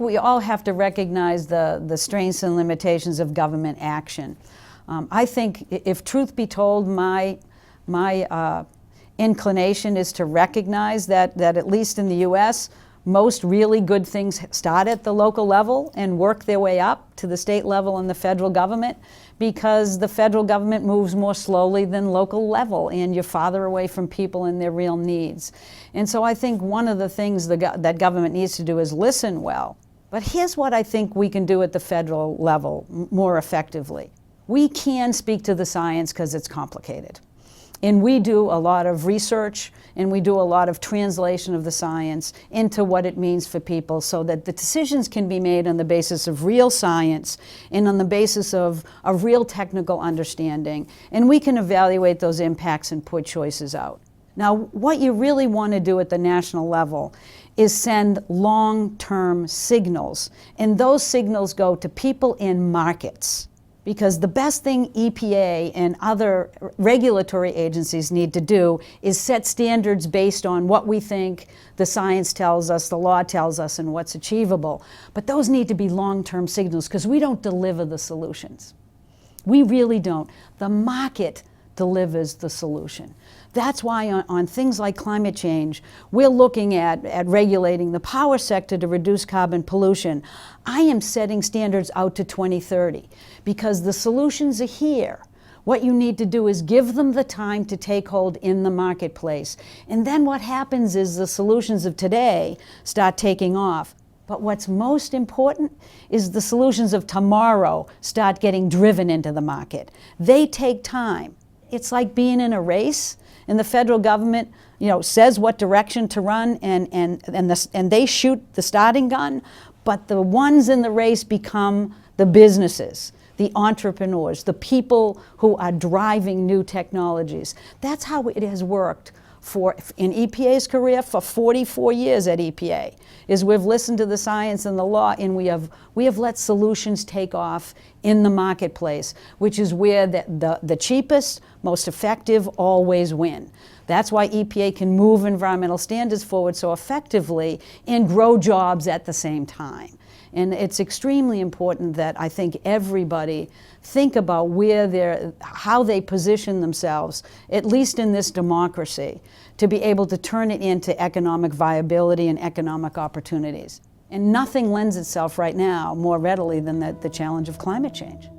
We all have to recognize the strengths and limitations of government action. I think, if truth be told, my inclination is to recognize that at least in the U.S., most really good things start at the local level and work their way up to the state level and the federal government, because the federal government moves more slowly than local level, and you're farther away from people and their real needs. And so I think one of the things that government needs to do is listen well. But here's what I think we can do at the federal level more effectively. We can speak to the science because it's complicated. And we do a lot of research, and we do a lot of translation of the science into what it means for people, so that the decisions can be made on the basis of real science and on the basis of real technical understanding. And we can evaluate those impacts and put choices out. Now, what you really want to do at the national level is send long-term signals. And those signals go to people in markets. Because the best thing EPA and other regulatory agencies need to do is set standards based on what we think the science tells us, the law tells us, and what's achievable. But those need to be long-term signals, because we don't deliver the solutions. We really don't. The market delivers the solution. That's why on things like climate change, we're looking at regulating the power sector to reduce carbon pollution. I am setting standards out to 2030 because the solutions are here. What you need to do is give them the time to take hold in the marketplace. And then what happens is the solutions of today start taking off. But what's most important is the solutions of tomorrow start getting driven into the market. They take time. It's like being in a race, and the federal government, says what direction to run, and they shoot the starting gun, but the ones in the race become the businesses, the entrepreneurs, the people who are driving new technologies. That's how it has worked in EPA's career for 44 years at EPA, is we've listened to the science and the law, and we have let solutions take off in the marketplace, which is where the cheapest, most effective always win. That's why EPA can move environmental standards forward so effectively and grow jobs at the same time. And it's extremely important that I think everybody think about how they position themselves, at least in this democracy, to be able to turn it into economic viability and economic opportunities. And nothing lends itself right now more readily than the challenge of climate change.